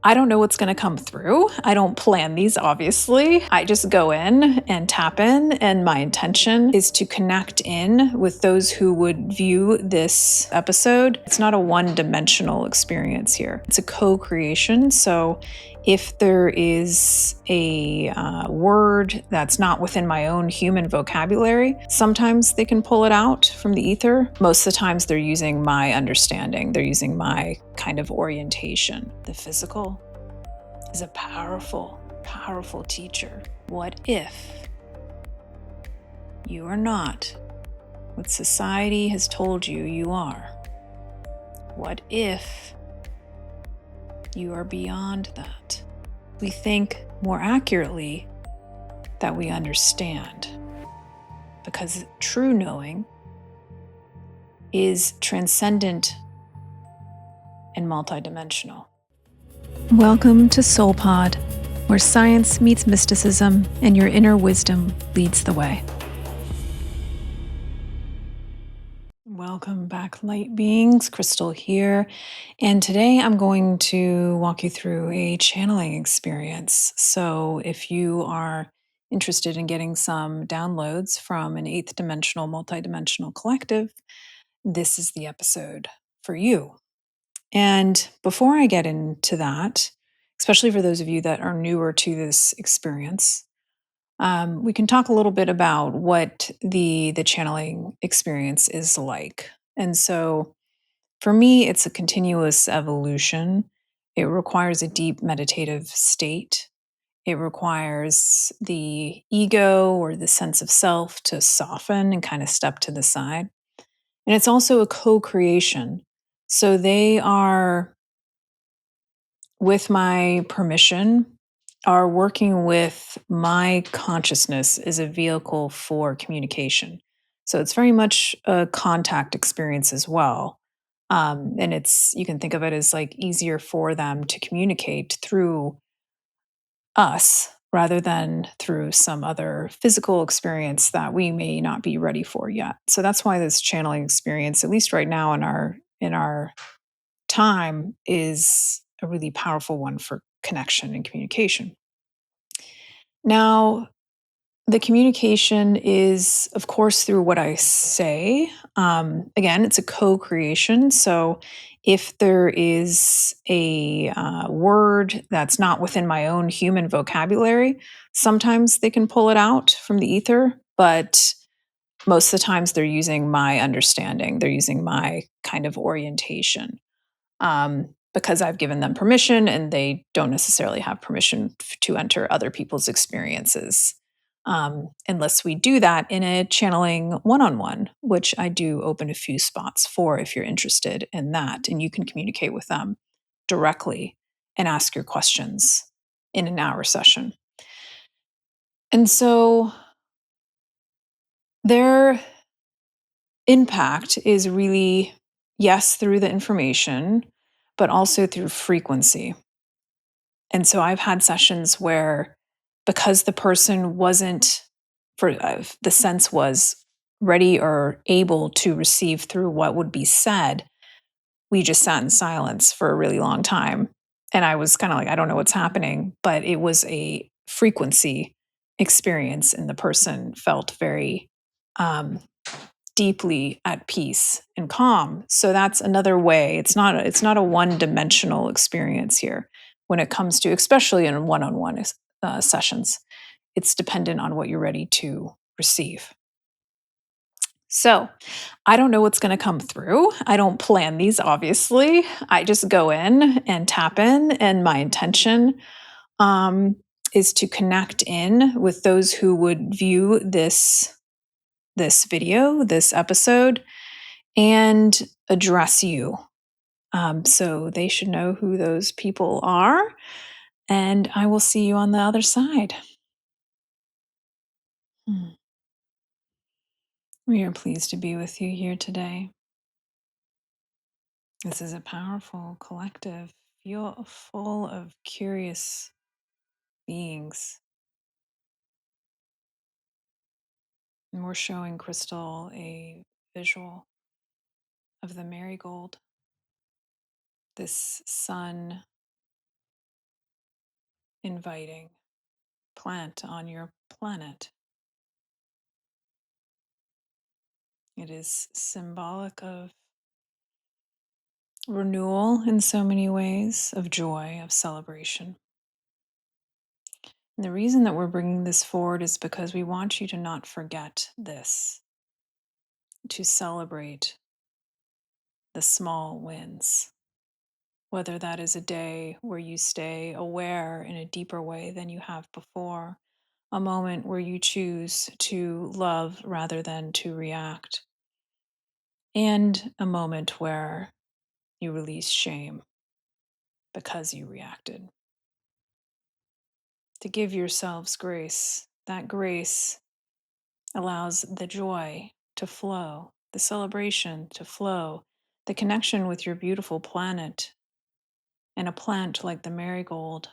I don't know what's going to come through. I don't plan these, obviously. I just go in and tap in, and my intention is to connect in with those who would view this episode. It's not a one-dimensional experience here. It's a co-creation. So if there is a word that's not within my own human vocabulary, sometimes they can pull it out from the ether. Most of the times they're using my understanding. They're using my kind of orientation. The physical is a powerful, powerful teacher. What if you are not what society has told you you are? What if you are beyond that? We think more accurately that we understand, because true knowing is transcendent and multidimensional. Welcome to SoulPod, where science meets mysticism and your inner wisdom leads the way. Welcome back, light beings. Crystal here. And today I'm going to walk you through a channeling experience. So if you are interested in getting some downloads from an eighth dimensional, multidimensional collective, this is the episode for you. And before I get into that, especially for those of you that are newer to this experience, we can talk a little bit about what the channeling experience is like. And so, for me, it's a continuous evolution. It requires a deep meditative state. It requires the ego or the sense of self to soften and kind of step to the side. And it's also a co-creation. So they are, with my permission, are working with my consciousness as a vehicle for communication. So it's very much a contact experience as well. And it's, you can think of it as like easier for them to communicate through us rather than through some other physical experience that we may not be ready for yet. So that's why this channeling experience, at least right now in our time, is a really powerful one for connection and communication. Now, the communication is, of course, through what I say. Again, it's a co creation. So if there is a word that's not within my own human vocabulary, sometimes they can pull it out from the ether. But most of the times they're using my understanding, they're using my kind of orientation. Because I've given them permission and they don't necessarily have permission to enter other people's experiences. Unless we do that in a channeling one on one, which I do open a few spots for if you're interested in that. And you can communicate with them directly and ask your questions in an hour session. And so their impact is really, yes, through the information, but also through frequency. And so I've had sessions where, because the person wasn't, for the sense was ready or able to receive through what would be said, we just sat in silence for a really long time. And I was kind of like, I don't know what's happening, but it was a frequency experience, and the person felt very deeply at peace and calm. So that's another way. It's not a one-dimensional experience here when it comes to, especially in one-on-one sessions. It's dependent on what you're ready to receive. So I don't know what's going to come through. I don't plan these, obviously. I just go in and tap in, and my intention um, is to connect in with those who would view this video, this episode, and address you. So they should know who those people are. And I will see you on the other side. We are pleased to be with you here today. This is a powerful collective, full of curious beings. And we're showing Crystal a visual of the marigold, this sun inviting plant on your planet. It is symbolic of renewal in so many ways, of joy, of celebration. And the reason that we're bringing this forward is because we want you to not forget this, to celebrate the small wins. Whether that is a day where you stay aware in a deeper way than you have before, a moment where you choose to love rather than to react, and a moment where you release shame because you reacted. To give yourselves grace. That grace allows the joy to flow, the celebration to flow, the connection with your beautiful planet and a plant like the marigold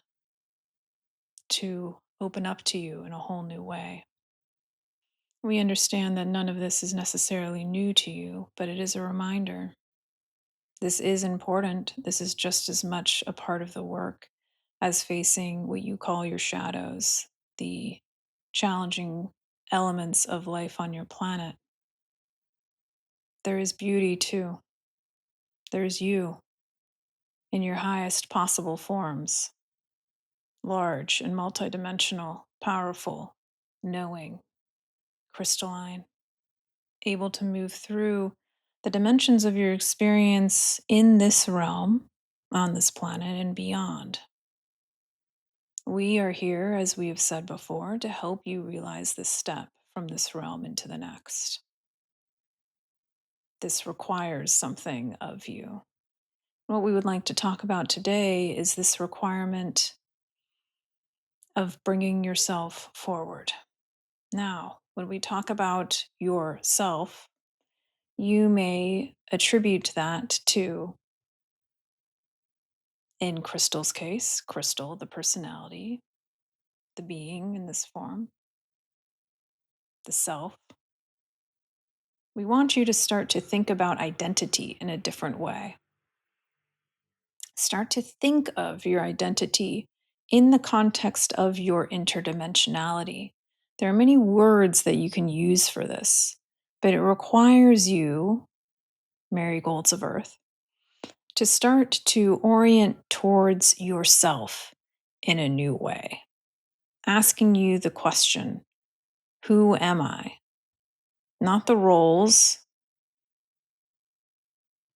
to open up to you in a whole new way. We understand that none of this is necessarily new to you, but it is a reminder. This is important. This is just as much a part of the work as facing what you call your shadows, the challenging elements of life on your planet. There is beauty too. There's you in your highest possible forms, large and multidimensional, powerful, knowing, crystalline, able to move through the dimensions of your experience in this realm, on this planet, and beyond. We are here, as we have said before, to help you realize this step from this realm into the next. This requires something of you. What we would like to talk about today is this requirement of bringing yourself forward. Now, when we talk about yourself, you may attribute that to, in Crystal's case, Crystal, the personality, the being in this form, the self. We want you to start to think about identity in a different way. Start to think of your identity in the context of your interdimensionality. There are many words that you can use for this, but it requires you, marigolds of earth, to start to orient towards yourself in a new way, asking you the question, who am I? Not the roles,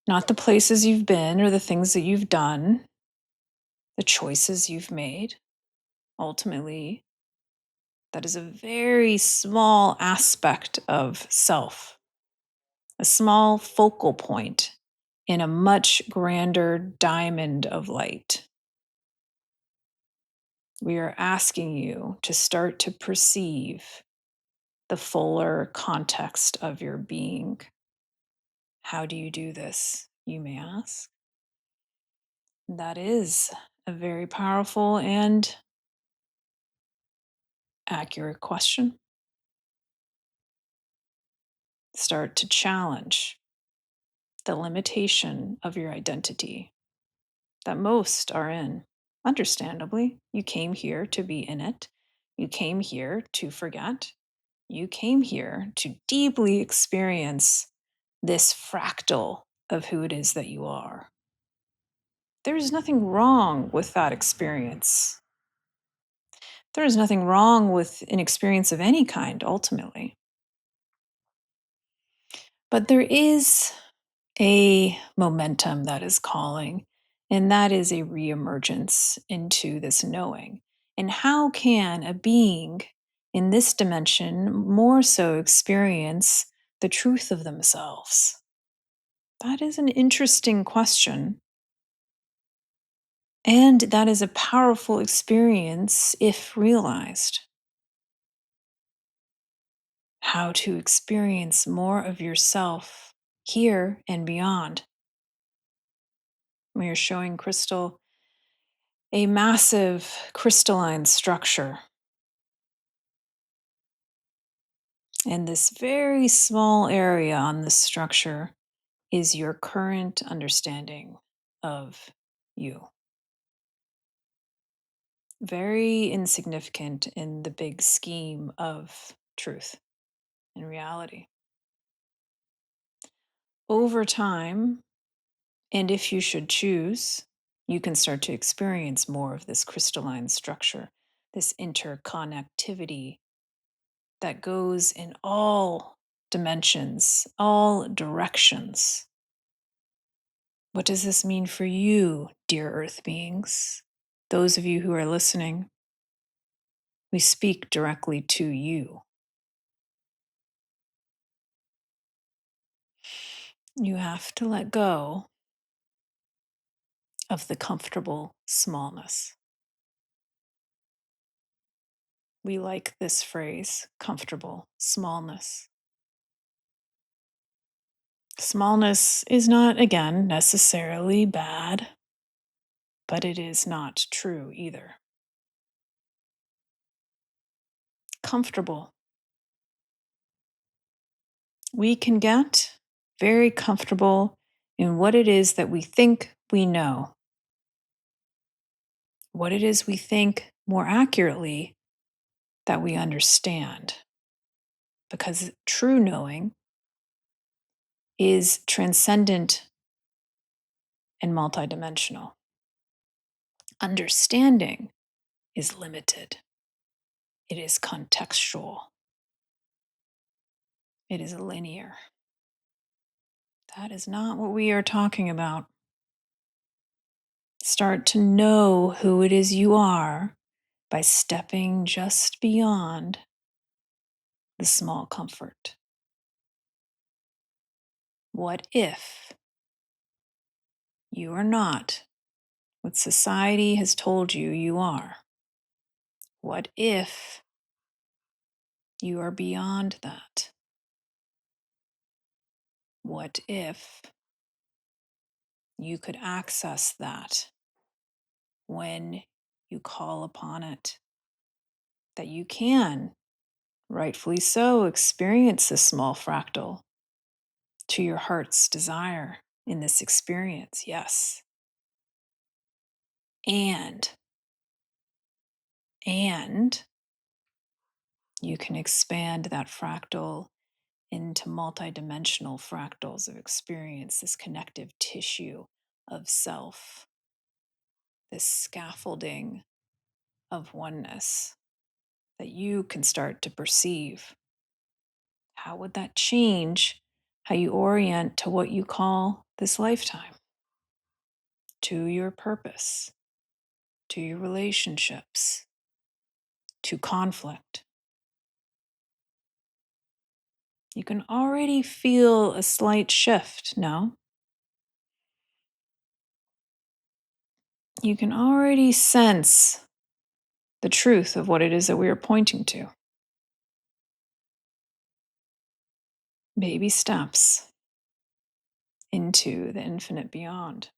not the places you've been or the things that you've done, the choices you've made. Ultimately, that is a very small aspect of self, a small focal point in a much grander diamond of light. We are asking you to start to perceive the fuller context of your being. How do you do this, you may ask? That is a very powerful and accurate question. Start to challenge the limitation of your identity that most are in. Understandably, you came here to be in it. You came here to forget. You came here to deeply experience this fractal of who it is that you are. There is nothing wrong with that experience. There is nothing wrong with an experience of any kind, ultimately. But there is a momentum that is calling, and that is a reemergence into this knowing. And how can a being in this dimension more so experience the truth of themselves? That is an interesting question. And that is a powerful experience if realized. How to experience more of yourself here and beyond. We are showing Crystal a massive crystalline structure. And this very small area on this structure is your current understanding of you. very insignificant in the big scheme of truth and reality. Over time, and if you should choose, you can start to experience more of this crystalline structure, this interconnectivity that goes in all dimensions, all directions. What does this mean for you, dear earth beings? Those of you who are listening, we speak directly to you. You have to let go of the comfortable smallness. We like this phrase, comfortable smallness. Smallness is not, again, necessarily bad, but it is not true either. Comfortable. We can get very comfortable in what it is that we think we know, what it is we think more accurately that we understand. Because true knowing is transcendent and multidimensional. Understanding is limited, it is contextual, it is linear. That is not what we are talking about. Start to know who it is you are by stepping just beyond the small comfort. What if you are not what society has told you you are? What if you are beyond that? What if you could access that when you call upon it? That you can, rightfully so, experience this small fractal to your heart's desire in this experience, yes. And, and you can expand that fractal into multidimensional fractals of experience, this connective tissue of self, this scaffolding of oneness that you can start to perceive. How would that change how you orient to what you call this lifetime, to your purpose, to your relationships, to conflict? You can already feel a slight shift, no? You can already sense the truth of what it is that we are pointing to. Baby steps into the infinite beyond.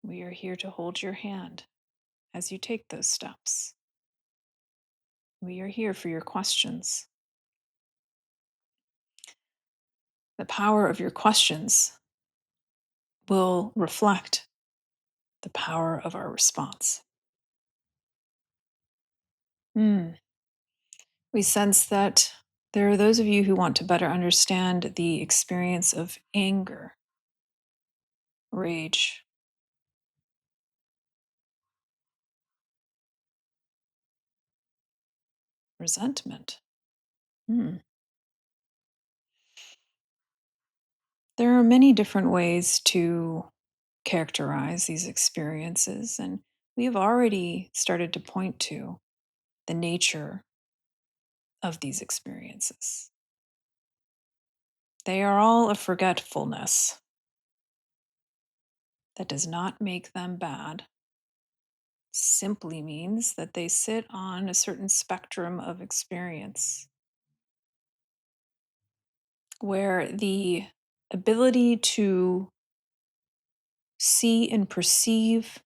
We are here to hold your hand as you take those steps. We are here for your questions. The power of your questions will reflect the power of our response. We sense that there are those of you who want to better understand the experience of anger, rage, resentment. Hmm. There are many different ways to characterize these experiences, and we have already started to point to the nature of these experiences. They are all a forgetfulness. That does not make them bad, simply means that they sit on a certain spectrum of experience where the ability to see and perceive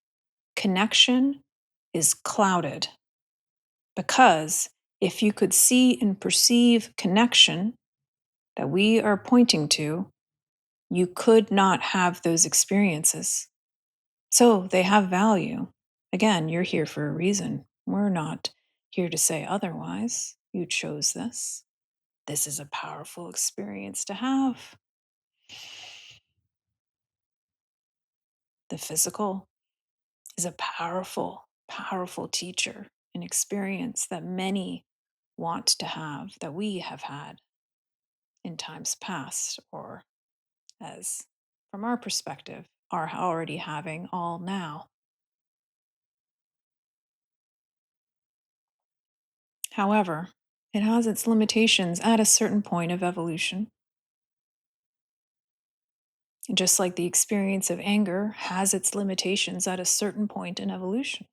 connection is clouded. Because if you could see and perceive connection that we are pointing to, you could not have those experiences. So they have value. Again, you're here for a reason. We're not here to say otherwise. You chose this. This is a powerful experience to have. The physical is a powerful, powerful teacher, an experience that many want to have, that we have had in times past, or as from our perspective, are already having all now. However, it has its limitations at a certain point of evolution. Just like the experience of anger has its limitations at a certain point in evolution.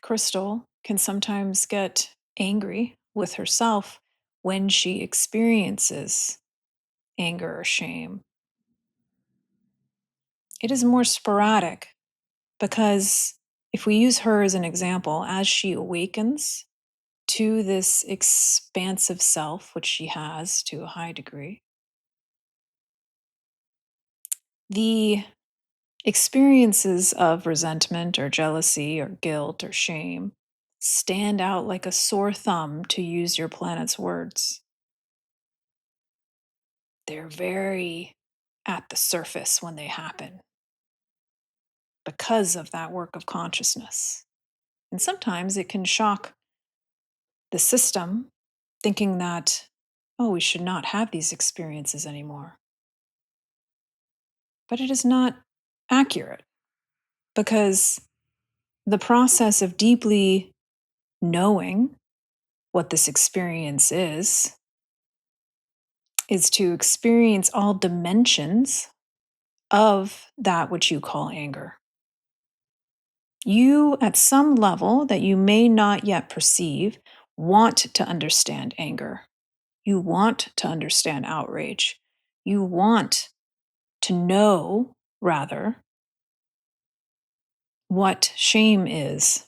Crystal can sometimes get angry with herself when she experiences anger or shame. It is more sporadic because if we use her as an example, as she awakens to this expansive self, which she has to a high degree, the experiences of resentment or jealousy or guilt or shame stand out like a sore thumb, to use your planet's words. They're very at the surface when they happen because of that work of consciousness. And sometimes it can shock the system, thinking that, oh, we should not have these experiences anymore. But it is not accurate, because the process of deeply knowing what this experience is to experience all dimensions of that which you call anger. You, at some level that you may not yet perceive, want to understand anger. You want to understand outrage. You want to know, rather, what shame is.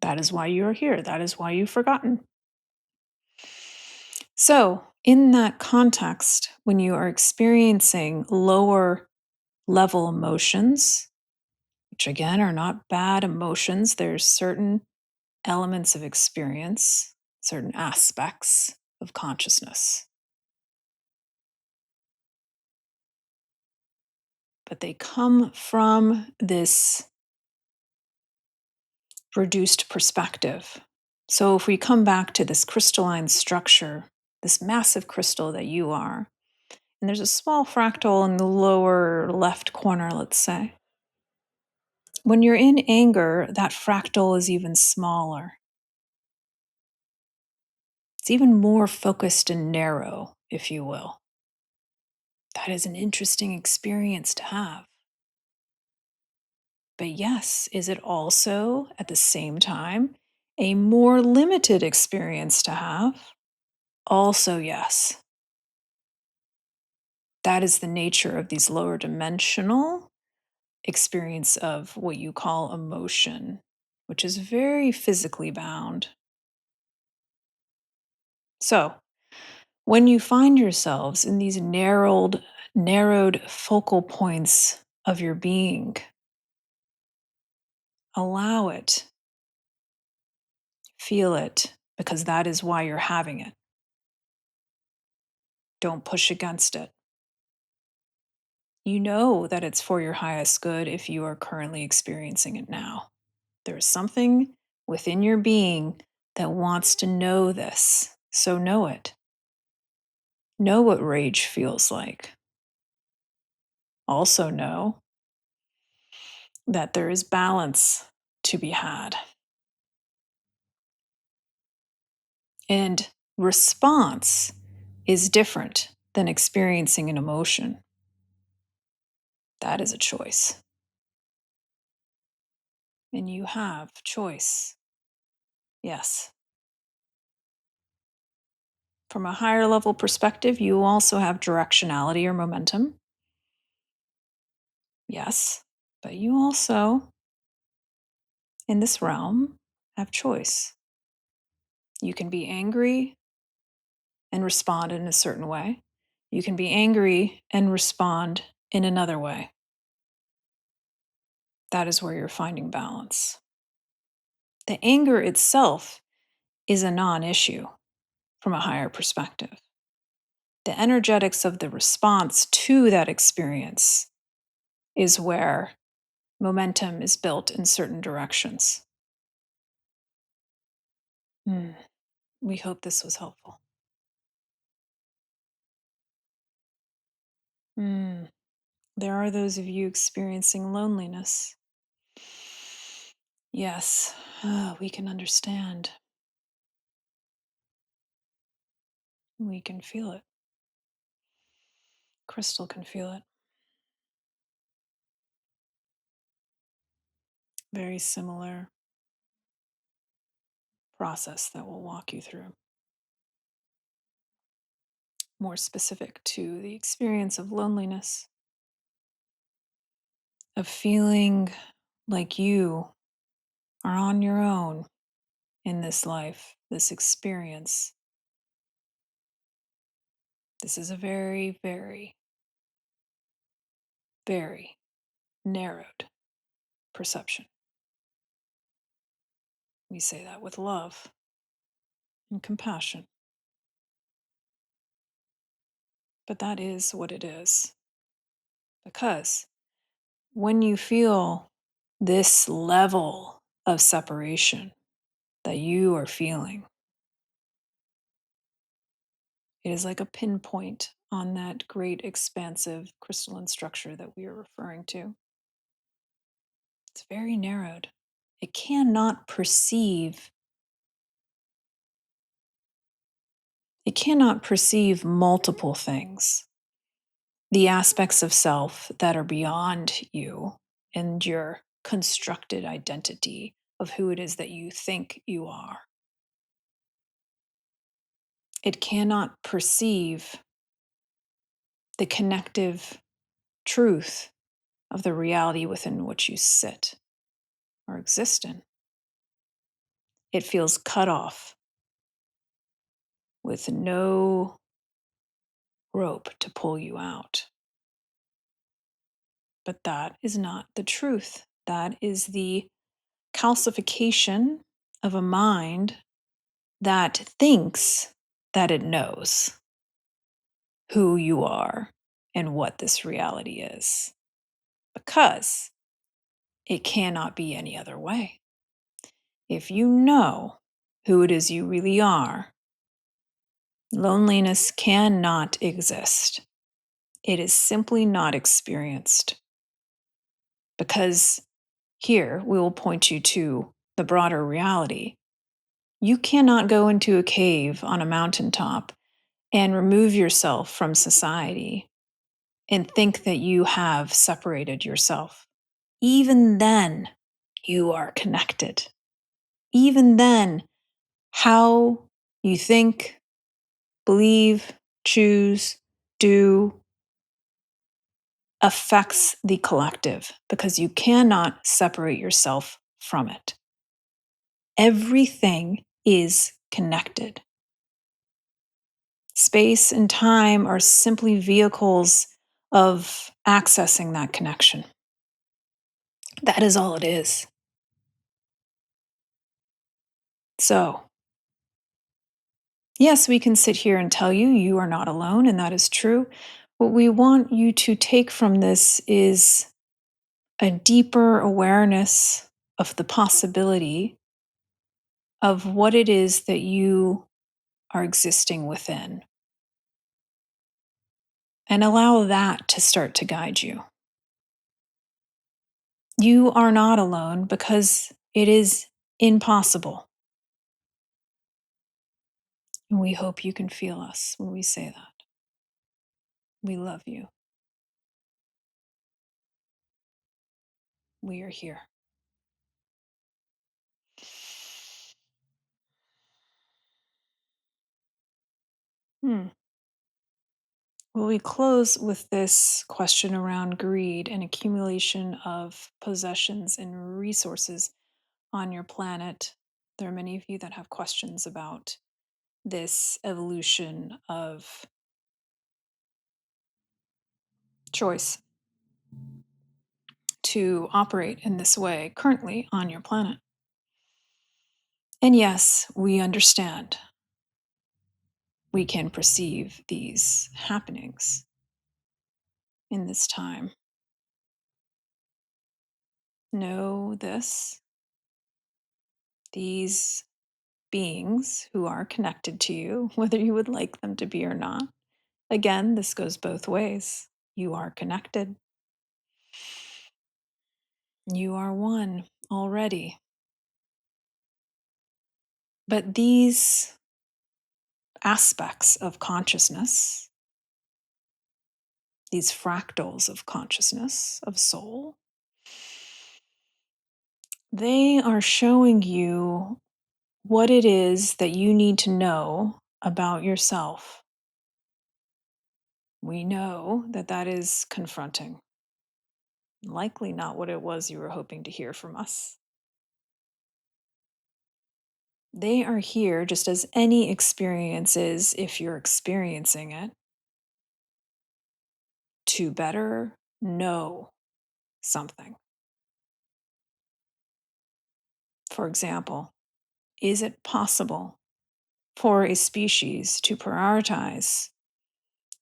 That is why you are here. That is why you've forgotten. So, in that context, when you are experiencing lower level emotions, which again are not bad emotions, there's certain elements of experience, certain aspects of consciousness, but they come from this reduced perspective. So, if we come back to this crystalline structure, this massive crystal that you are, and there's a small fractal in the lower left corner, let's say. When you're in anger, that fractal is even smaller. It's even more focused and narrow, if you will. That is an interesting experience to have. But yes, is it also at the same time a more limited experience to have? Also, yes. That is the nature of these lower dimensional experience of what you call emotion, which is very physically bound. So, when you find yourselves in these narrowed focal points of your being, allow it, feel it, because that is why you're having it. Don't push against it. You know that it's for your highest good if you are currently experiencing it now. There is something within your being that wants to know this, so know it. Know what rage feels like. Also, know that there is balance to be had. And response is different than experiencing an emotion. That is a choice. And you have choice. Yes. From a higher level perspective, you also have directionality or momentum. Yes. But you also, in this realm, have choice. You can be angry and respond in a certain way. You can be angry and respond in another way. that is where you're finding balance. The anger itself is a non issue from a higher perspective. The energetics of the response to that experience is where momentum is built in certain directions. We hope this was helpful. Mm. There are those of you experiencing loneliness. Yes, we can understand. We can feel it. Crystal can feel it. Very similar process that we'll walk you through. More specific to the experience of loneliness, of feeling like you are on your own in this life, this experience. This is a very, very, very narrowed perception. We say that with love and compassion. But that is what it is. Because when you feel this level of separation that you are feeling, it is like a pinpoint on that great expansive crystalline structure that we are referring to. It's very narrowed. It cannot perceive multiple things, the aspects of self that are beyond you and your constructed identity of who it is that you think you are. It cannot perceive the connective truth of the reality within which you sit or exist in. It feels cut off with no rope to pull you out. But that is not the truth. That is the calcification of a mind that thinks that it knows who you are and what this reality is, because it cannot be any other way. If you know who it is you really are, loneliness cannot exist. It is simply not experienced. Because here we will point you to the broader reality. You cannot go into a cave on a mountaintop and remove yourself from society and think that you have separated yourself. Even then, you are connected. Even then, how you think, believe, choose, do affects the collective because you cannot separate yourself from it. Everything is connected. Space and time are simply vehicles of accessing that connection. That is all it is. So, yes, we can sit here and tell you you are not alone, and that is true. What we want you to take from this is a deeper awareness of the possibility of what it is that you are existing within. And allow that to start to guide you. You are not alone because it is impossible. And we hope you can feel us when we say that. We love you. We are here. Well, we close with this question around greed and accumulation of possessions and resources on your planet. There are many of you that have questions about this evolution of choice to operate in this way currently on your planet. And yes, we understand. We can perceive these happenings in this time. Know this: these beings who are connected to you, whether you would like them to be or not. Again, this goes both ways. You are connected. You are one already. But these aspects of consciousness, these fractals of consciousness, of soul, they are showing you what it is that you need to know about yourself. We know that that is confronting. Likely not what it was you were hoping to hear from us. They are here just as any experience is if you're experiencing it, to better know something. For example, is it possible for a species to prioritize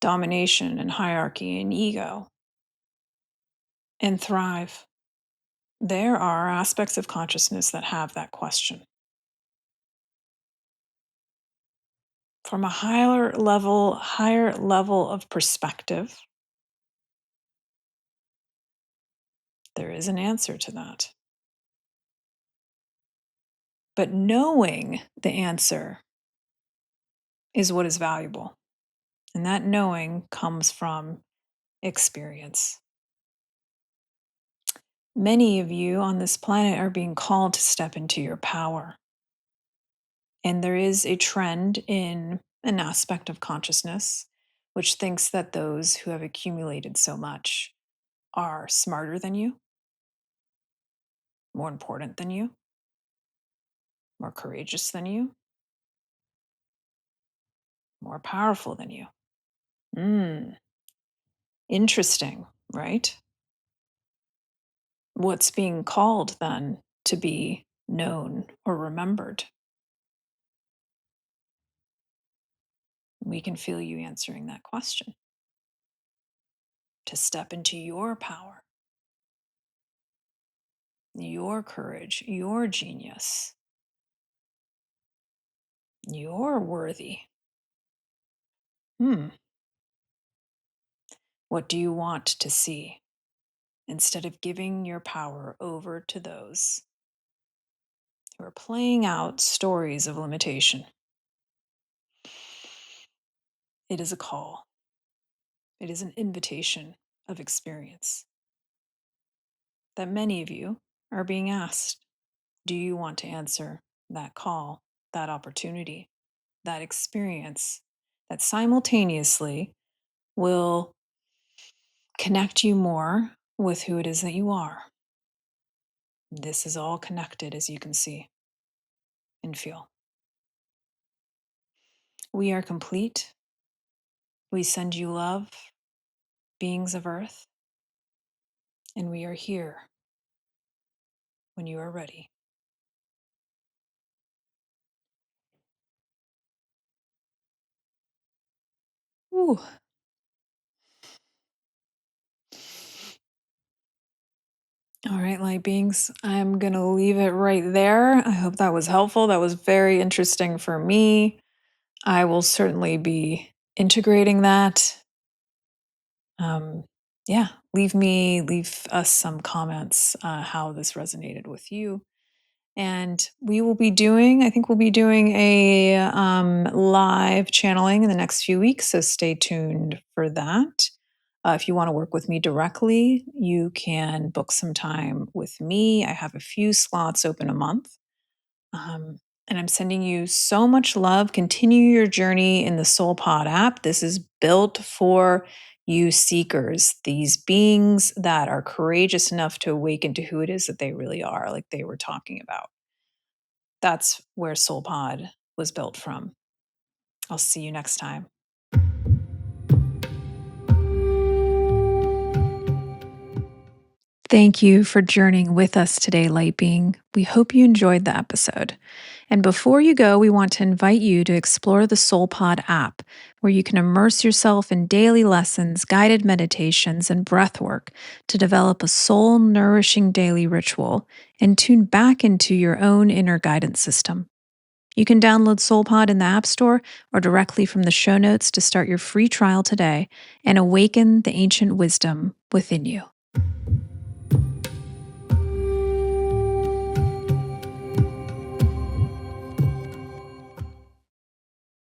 domination and hierarchy and ego and thrive? There are aspects of consciousness that have that question. From a higher level of perspective, there is an answer to that. But knowing the answer is what is valuable. And that knowing comes from experience. Many of you on this planet are being called to step into your power. And there is a trend in an aspect of consciousness which thinks that those who have accumulated so much are smarter than you, more important than you, more courageous than you, more powerful than you. Interesting, right? What's being called then to be known or remembered? We can feel you answering that question. To step into your power, your courage, your genius. You're worthy. What do you want to see? Instead of giving your power over to those who are playing out stories of limitation, it is a call. It is an invitation of experience that many of you are being asked. Do you want to answer that call, that opportunity, that experience that simultaneously will connect you more with who it is that you are? This is all connected, as you can see and feel. We are complete. We send you love, beings of Earth, and we are here when you are ready. Ooh. All right, light beings, I'm going to leave it right there. I hope that was helpful. That was very interesting for me. I will certainly be integrating that. Yeah, leave us some comments how this resonated with you. And I think we'll be doing a live channeling in the next few weeks. So stay tuned for that. If you want to work with me directly, you can book some time with me. I have a few slots open a month. And I'm sending you so much love. Continue your journey in the SoulPod app. This is built for you seekers, these beings that are courageous enough to awaken to who it is that they really are, like they were talking about. That's where SoulPod was built from. I'll see you next time. Thank you for journeying with us today, Light Being. We hope you enjoyed the episode. And before you go, we want to invite you to explore the SoulPod app, where you can immerse yourself in daily lessons, guided meditations, and breath work to develop a soul nourishing daily ritual and tune back into your own inner guidance system. You can download SoulPod in the App Store or directly from the show notes to start your free trial today and awaken the ancient wisdom within you.